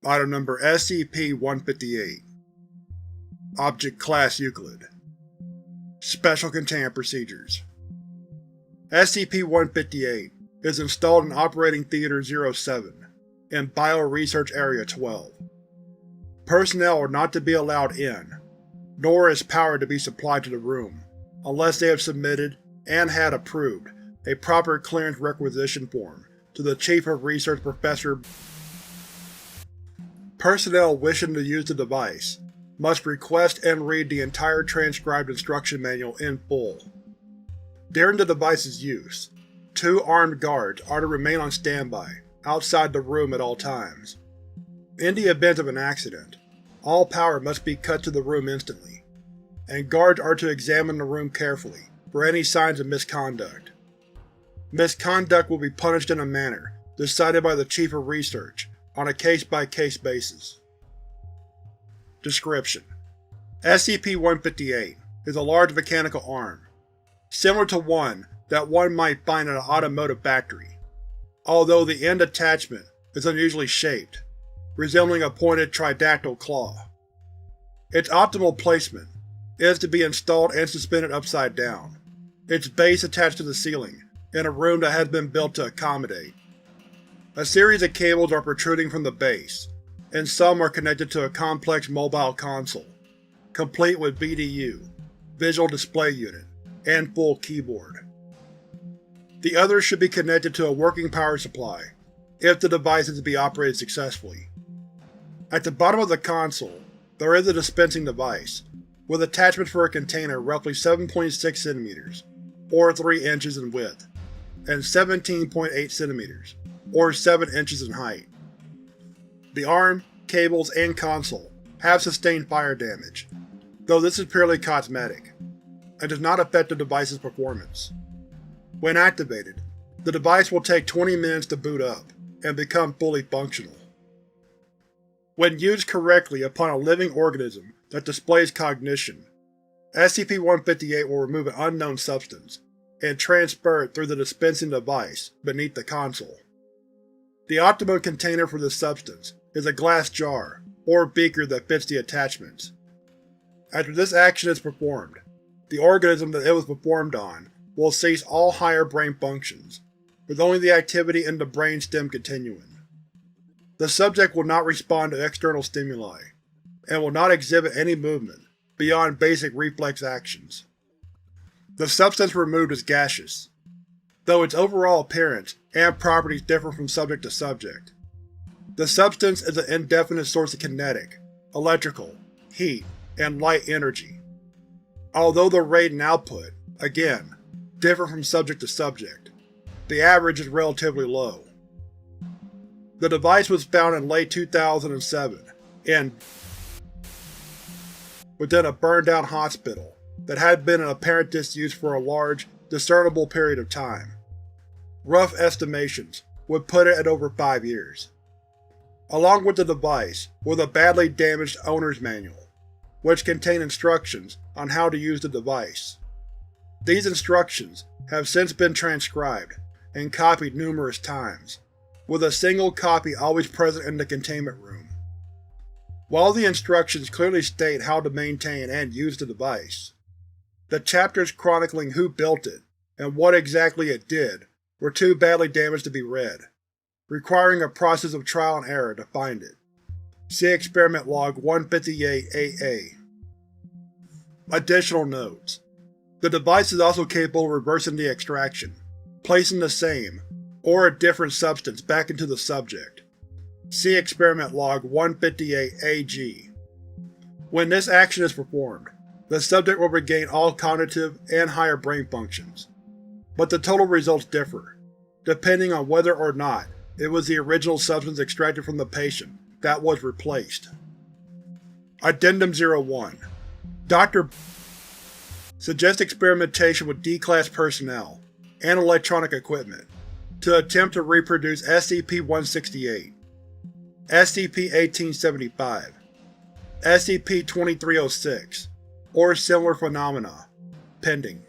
Item Number SCP-158 Object Class Euclid Special Containment Procedures SCP-158 is installed in Operating Theater 07 in Bio-Research Area 12. Personnel are not to be allowed in, nor is power to be supplied to the room, unless they have submitted, and had approved, a proper clearance requisition form to the Chief of Research Professor. Personnel wishing to use the device must request and read the entire transcribed instruction manual in full. During the device's use, 2 armed guards are to remain on standby outside the room at all times. In the event of an accident, all power must be cut to the room instantly, and guards are to examine the room carefully for any signs of misconduct. Misconduct will be punished in a manner decided by the Chief of Research on a case-by-case basis. Description: SCP-158 is a large mechanical arm, similar to one that one might find in an automotive factory, although the end attachment is unusually shaped, resembling a pointed tridactyl claw. Its optimal placement is to be installed and suspended upside down, its base attached to the ceiling, in a room that has been built to accommodate. A series of cables are protruding from the base, and some are connected to a complex mobile console, complete with VDU, Visual Display Unit, and full keyboard. The others should be connected to a working power supply, if the device is to be operated successfully. At the bottom of the console, there is a dispensing device, with attachments for a container roughly 7.6 cm, or 3 inches in width, and 17.8 cm, or 7 inches in height. The arm, cables, and console have sustained fire damage, though this is purely cosmetic, and does not affect the device's performance. When activated, the device will take 20 minutes to boot up and become fully functional. When used correctly upon a living organism that displays cognition, SCP-158 will remove an unknown substance and transfer it through the dispensing device beneath the console. The optimum container for this substance is a glass jar or beaker that fits the attachments. After this action is performed, the organism that it was performed on will cease all higher brain functions, with only the activity in the brain stem continuing. The subject will not respond to external stimuli, and will not exhibit any movement beyond basic reflex actions. The substance removed is gaseous, though its overall appearance and properties differ from subject to subject. The substance is an indefinite source of kinetic, electrical, heat, and light energy. Although the rate and output, again, differ from subject to subject, the average is relatively low. The device was found in late 2007 within a burned-down hospital that had been in apparent disuse for a large, discernible period of time. Rough estimations would put it at over 5 years. Along with the device was a badly damaged owner's manual, which contained instructions on how to use the device. These instructions have since been transcribed and copied numerous times, with a single copy always present in the containment room. While the instructions clearly state how to maintain and use the device, the chapters chronicling who built it and what exactly it did were too badly damaged to be read, requiring a process of trial and error to find it. See Experiment Log 158-AA. Additional notes: the device is also capable of reversing the extraction, placing the same, or a different substance back into the subject. See Experiment Log 158-AG. When this action is performed, the subject will regain all cognitive and higher brain functions, but the total results differ, depending on whether or not it was the original substance extracted from the patient that was replaced. Addendum 01. Dr. suggests experimentation with D-Class personnel and electronic equipment to attempt to reproduce SCP-168, SCP-1875, SCP-2306, or similar phenomena, pending.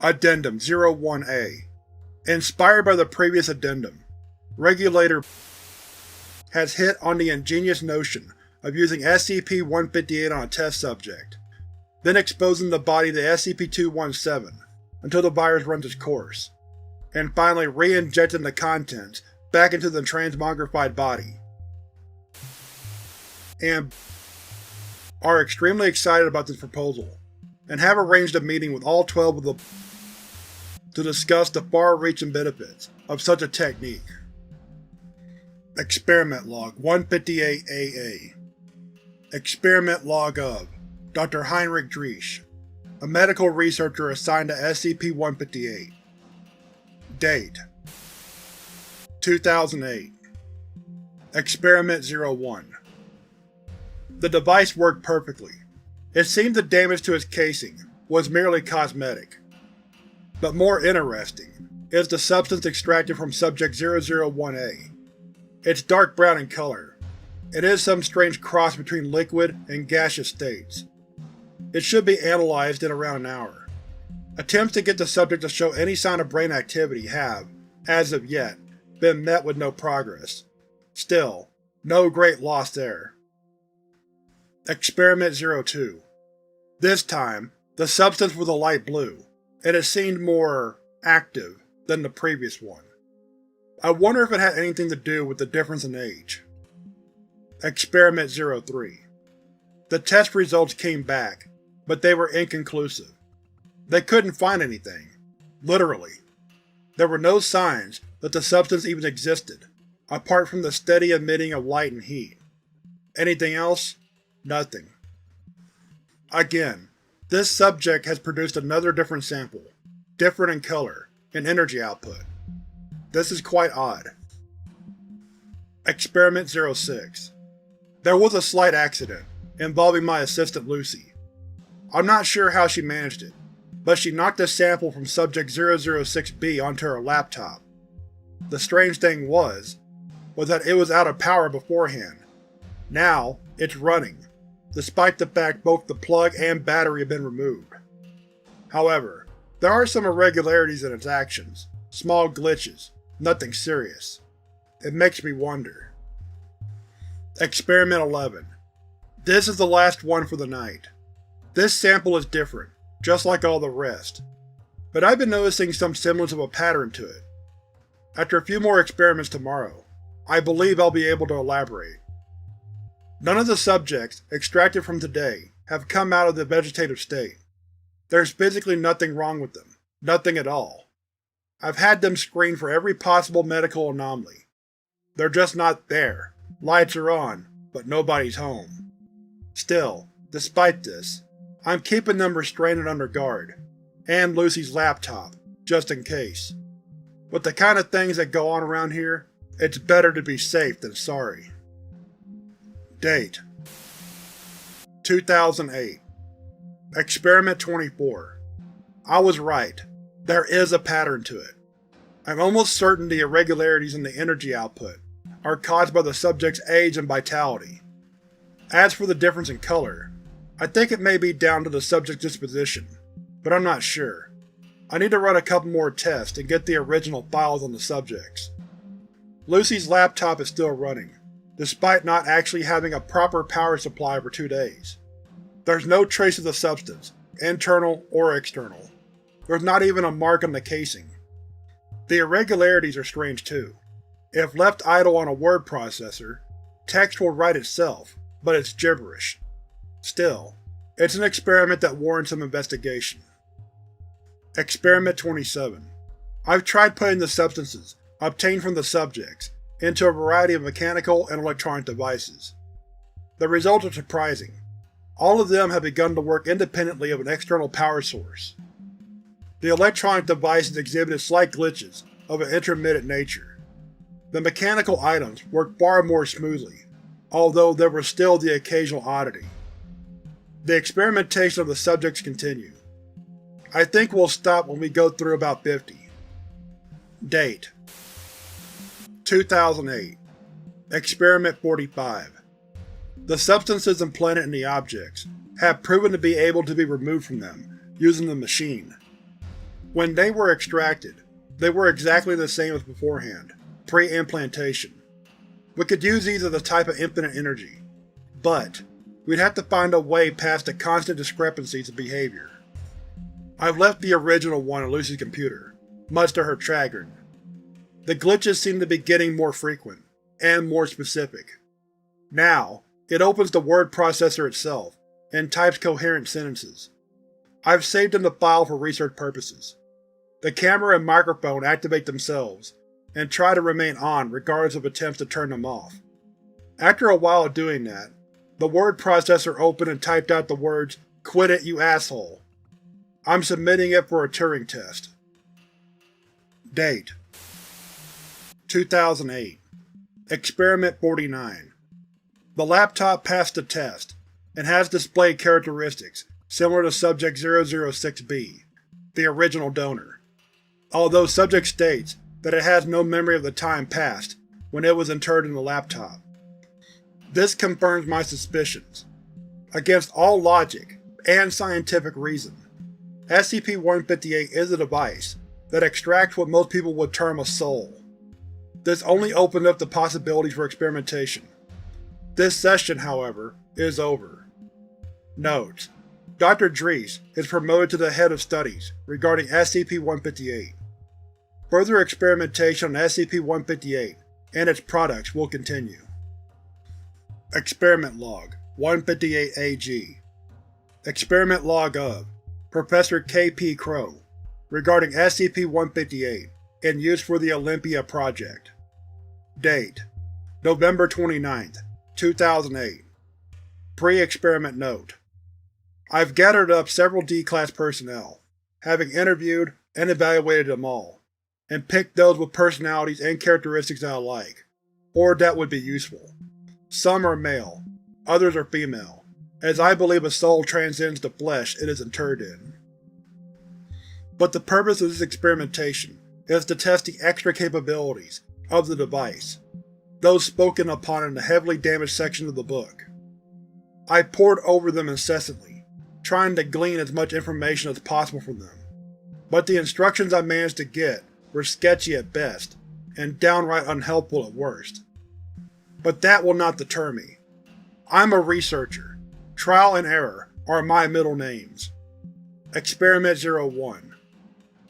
Addendum 01-A. Inspired by the previous addendum, Regulator has hit on the ingenious notion of using SCP-158 on a test subject, then exposing the body to SCP-217 until the virus runs its course, and finally re-injecting the contents back into the transmogrified body. And are extremely excited about this proposal, and have arranged a meeting with all 12 of the to discuss the far-reaching benefits of such a technique. Experiment Log 158-AA. Experiment Log of Dr. Heinrich Driesch, a medical researcher assigned to SCP-158. Date: 2008. Experiment 01. The device worked perfectly. It seemed the damage to its casing was merely cosmetic. But more interesting is the substance extracted from Subject 001-A. It's dark brown in color. It is some strange cross between liquid and gaseous states. It should be analyzed in around an hour. Attempts to get the subject to show any sign of brain activity have, as of yet, been met with no progress. Still, no great loss there. Experiment 02. This time, the substance was a light blue, and it seemed more active than the previous one. I wonder if it had anything to do with the difference in age. Experiment 03. The test results came back, but they were inconclusive. They couldn't find anything. Literally. There were no signs that the substance even existed, apart from the steady emitting of light and heat. Anything else? Nothing. Again, this subject has produced another different sample, different in color and energy output. This is quite odd. Experiment 06. There was a slight accident, involving my assistant Lucy. I'm not sure how she managed it, but she knocked a sample from Subject 006-B onto her laptop. The strange thing was that it was out of power beforehand. Now, it's running, despite the fact both the plug and battery have been removed. However, there are some irregularities in its actions, small glitches, nothing serious. It makes me wonder. Experiment 11. This is the last one for the night. This sample is different, just like all the rest, but I've been noticing some semblance of a pattern to it. After a few more experiments tomorrow, I believe I'll be able to elaborate. None of the subjects extracted from today have come out of the vegetative state. There's physically nothing wrong with them, nothing at all. I've had them screened for every possible medical anomaly. They're just not there. Lights are on, but nobody's home. Still, despite this, I'm keeping them restrained and under guard, and Lucy's laptop, just in case. With the kind of things that go on around here, it's better to be safe than sorry. Date: 2008. Experiment 24. I was right. There is a pattern to it. I'm almost certain the irregularities in the energy output are caused by the subject's age and vitality. As for the difference in color, I think it may be down to the subject's disposition, but I'm not sure. I need to run a couple more tests and get the original files on the subjects. Lucy's laptop is still running, despite not actually having a proper power supply for 2 days. There's no trace of the substance, internal or external. There's not even a mark on the casing. The irregularities are strange too. If left idle on a word processor, text will write itself, but it's gibberish. Still, it's an experiment that warrants some investigation. Experiment 27. I've tried putting the substances obtained from the subjects into a variety of mechanical and electronic devices. The results are surprising. All of them have begun to work independently of an external power source. The electronic devices exhibited slight glitches of an intermittent nature. The mechanical items worked far more smoothly, although there was still the occasional oddity. The experimentation of the subjects continue. I think we'll stop when we go through about 50. Date: 2008. Experiment 45. The substances implanted in the objects have proven to be able to be removed from them using the machine. When they were extracted, they were exactly the same as beforehand, pre-implantation. We could use these as a type of infinite energy, but we'd have to find a way past the constant discrepancies of behavior. I've left the original one on Lucy's computer, much to her chagrin. The glitches seem to be getting more frequent, and more specific. Now, it opens the word processor itself, and types coherent sentences. I've saved in the file for research purposes. The camera and microphone activate themselves, and try to remain on regardless of attempts to turn them off. After a while of doing that, the word processor opened and typed out the words, "Quit it, you asshole." I'm submitting it for a Turing test. Date: 2008. Experiment 49. The laptop passed the test, and has displayed characteristics similar to Subject 006-B, the original donor, although Subject states that it has no memory of the time passed when it was interred in the laptop. This confirms my suspicions. Against all logic and scientific reason, SCP-158 is a device that extracts what most people would term a soul. This only opened up the possibilities for experimentation. This session, however, is over. Note: Dr. Dries is promoted to the head of studies regarding SCP-158. Further experimentation on SCP-158 and its products will continue. Experiment Log 158-AG. Experiment Log of Professor K.P. Crow regarding SCP-158 in use for the Olympia Project. Date: November 29, 2008. Pre-experiment note: I've gathered up several D-Class personnel, having interviewed and evaluated them all, and picked those with personalities and characteristics that I like, or that would be useful. Some are male, others are female, as I believe a soul transcends the flesh it is interred in. But the purpose of this experimentation is to test the extra capabilities of the device, those spoken upon in the heavily damaged section of the book. I pored over them incessantly, trying to glean as much information as possible from them, but the instructions I managed to get were sketchy at best, and downright unhelpful at worst. But that will not deter me. I'm a researcher. Trial and error are my middle names. Experiment 01.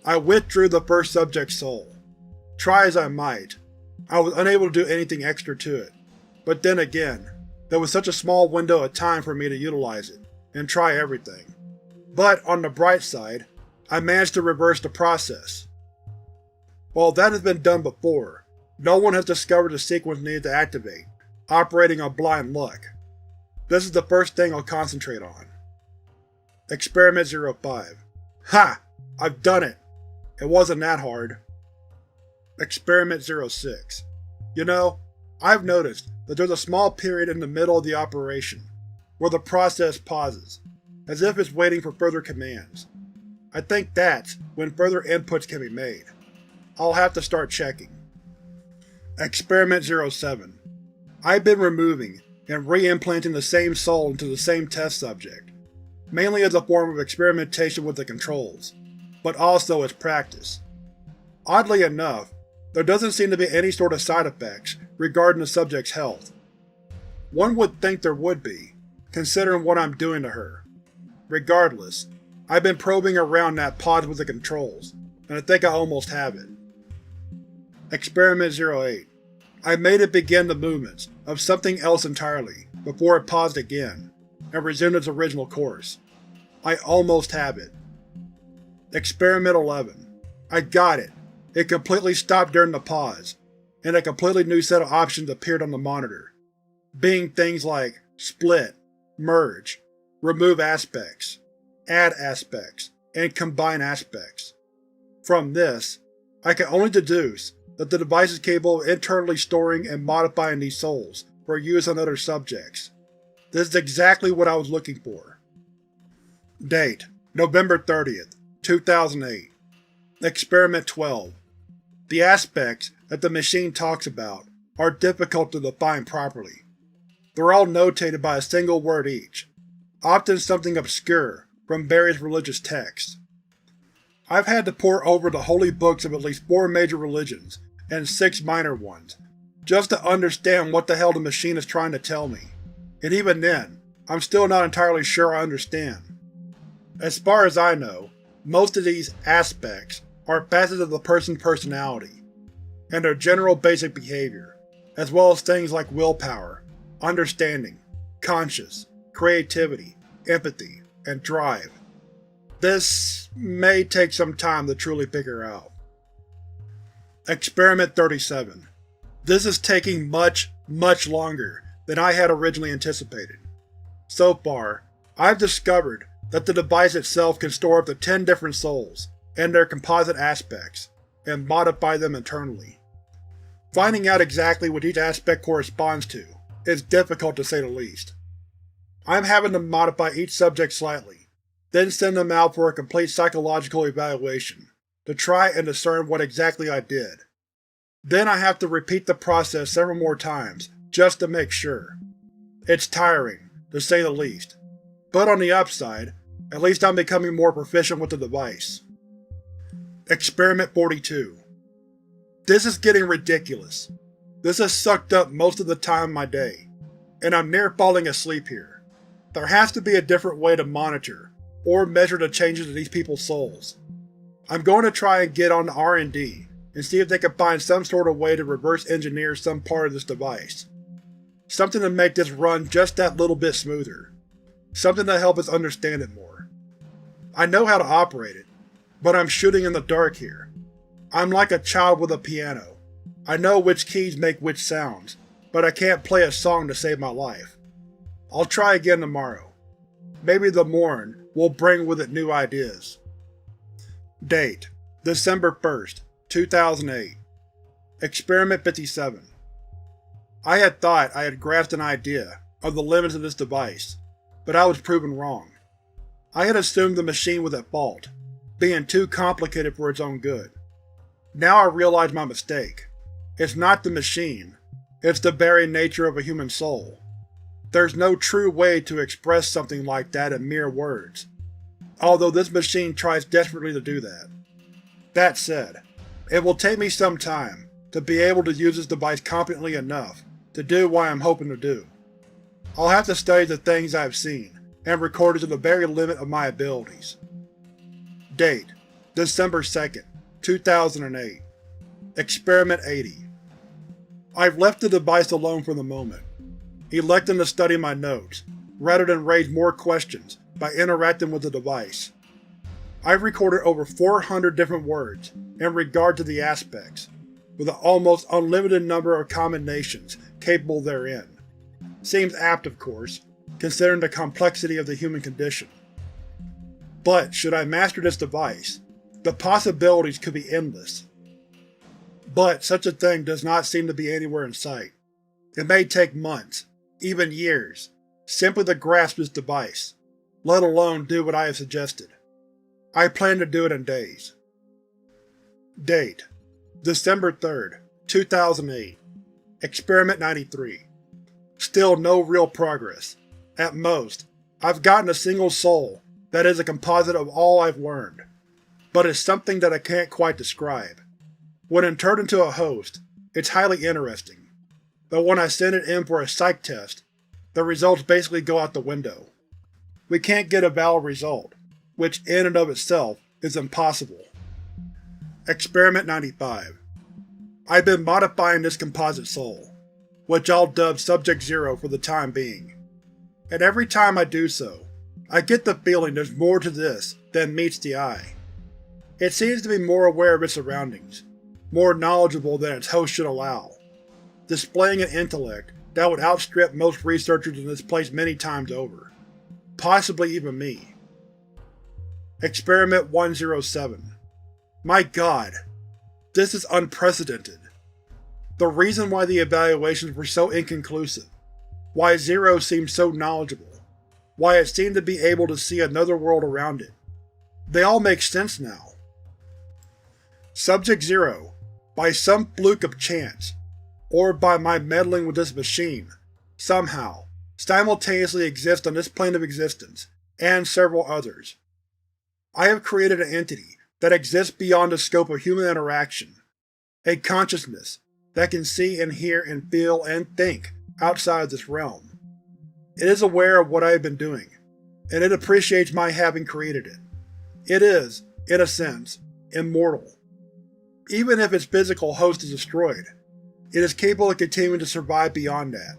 I withdrew the first subject's soul. Try as I might, I was unable to do anything extra to it, but then again, there was such a small window of time for me to utilize it, and try everything. But on the bright side, I managed to reverse the process. While that has been done before, no one has discovered the sequence needed to activate, operating on blind luck. This is the first thing I'll concentrate on. Experiment 05. Ha! I've done it! It wasn't that hard. Experiment 06. You know, I've noticed that there's a small period in the middle of the operation, where the process pauses, as if it's waiting for further commands. I think that's when further inputs can be made. I'll have to start checking. Experiment 07. I've been removing and re-implanting the same soul into the same test subject, mainly as a form of experimentation with the controls, but also as practice. Oddly enough, there doesn't seem to be any sort of side effects regarding the subject's health. One would think there would be, considering what I'm doing to her. Regardless, I've been probing around that pod with the controls, and I think I almost have it. Experiment 08. I made it begin the movements of something else entirely, before it paused again, and resumed its original course. I almost have it. Experiment 11. I got it. It completely stopped during the pause, and a completely new set of options appeared on the monitor, being things like split, merge, remove aspects, add aspects, and combine aspects. From this, I can only deduce that the device is capable of internally storing and modifying these souls for use on other subjects. This is exactly what I was looking for. Date: November 30th, 2008. Experiment 12. The aspects that the machine talks about are difficult to define properly. They're all notated by a single word each, often something obscure from various religious texts. I've had to pore over the holy books of at least 4 major religions and 6 minor ones, just to understand what the hell the machine is trying to tell me. And even then, I'm still not entirely sure I understand. As far as I know, most of these aspects are facets of the person's personality, and their general basic behavior, as well as things like willpower, understanding, conscience, creativity, empathy, and drive. This may take some time to truly figure out. Experiment 37. This is taking much longer than I had originally anticipated. So far, I've discovered that the device itself can store up to 10 different souls and their composite aspects, and modify them internally. Finding out exactly what each aspect corresponds to is difficult to say the least. I'm having to modify each subject slightly, then send them out for a complete psychological evaluation to try and discern what exactly I did. Then I have to repeat the process several more times just to make sure. It's tiring, to say the least, but on the upside, at least I'm becoming more proficient with the device. Experiment 42. This is getting ridiculous. This has sucked up most of the time of my day, and I'm near falling asleep here. There has to be a different way to monitor or measure the changes in these people's souls. I'm going to try and get on the R&D and see if they can find some sort of way to reverse engineer some part of this device. Something to make this run just that little bit smoother. Something to help us understand it more. I know how to operate it, but I'm shooting in the dark here. I'm like a child with a piano. I know which keys make which sounds, but I can't play a song to save my life. I'll try again tomorrow. Maybe the morn will bring with it new ideas. Date: December 1st, 2008. Experiment 57. I had thought I had grasped an idea of the limits of this device, but I was proven wrong. I had assumed the machine was at fault, being too complicated for its own good. Now I realize my mistake. It's not the machine, it's the very nature of a human soul. There's no true way to express something like that in mere words, although this machine tries desperately to do that. That said, it will take me some time to be able to use this device competently enough to do what I am hoping to do. I'll have to study the things I have seen and recorded to the very limit of my abilities. Date: December 2nd, 2008. Experiment 80. I've left the device alone for the moment, electing to study my notes, rather than raise more questions by interacting with the device. I've recorded over 400 different words in regard to the aspects, with an almost unlimited number of combinations capable therein. Seems apt, of course, considering the complexity of the human condition. But should I master this device, the possibilities could be endless. But such a thing does not seem to be anywhere in sight. It may take months, even years, simply to grasp this device, let alone do what I have suggested. I plan to do it in days. Date: December 3rd, 2008. Experiment 93. Still no real progress. At most, I've gotten a single soul that is a composite of all I've learned, but it's something that I can't quite describe. When it turned into a host, it's highly interesting, but when I send it in for a psych test, the results basically go out the window. We can't get a valid result, which in and of itself is impossible. Experiment 95. I've been modifying this composite soul, which I'll dub Subject Zero for the time being. And every time I do so, I get the feeling there's more to this than meets the eye. It seems to be more aware of its surroundings, more knowledgeable than its host should allow, displaying an intellect that would outstrip most researchers in this place many times over, possibly even me. Experiment 107. My god, this is unprecedented. The reason why the evaluations were so inconclusive, why Zero seemed so knowledgeable, why it seemed to be able to see another world around it, they all make sense now. Subject Zero, by some fluke of chance, or by my meddling with this machine, somehow, simultaneously exists on this plane of existence, and several others. I have created an entity that exists beyond the scope of human interaction, a consciousness that can see and hear and feel and think outside of this realm. It is aware of what I have been doing, and it appreciates my having created it. It is, in a sense, immortal. Even if its physical host is destroyed, it is capable of continuing to survive beyond that,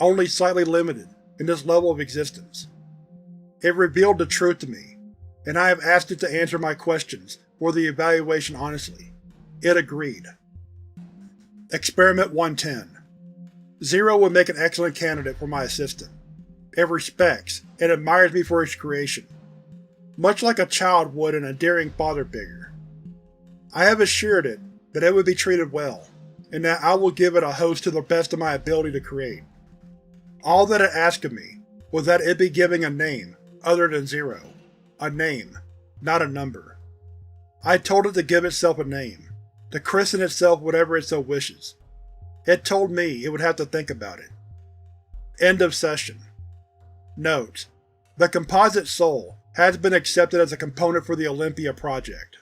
only slightly limited in this level of existence. It revealed the truth to me, and I have asked it to answer my questions for the evaluation honestly. It agreed. Experiment 110. Zero would make an excellent candidate for my assistant. It respects and admires me for its creation, much like a child would an endearing father figure. I have assured it that it would be treated well, and that I will give it a host to the best of my ability to create. All that it asked of me was that it be given a name other than Zero. A name, not a number. I told it to give itself a name, to christen itself whatever it so wishes. It told me it would have to think about it. End of session. Note: the composite soul has been accepted as a component for the Olympia project.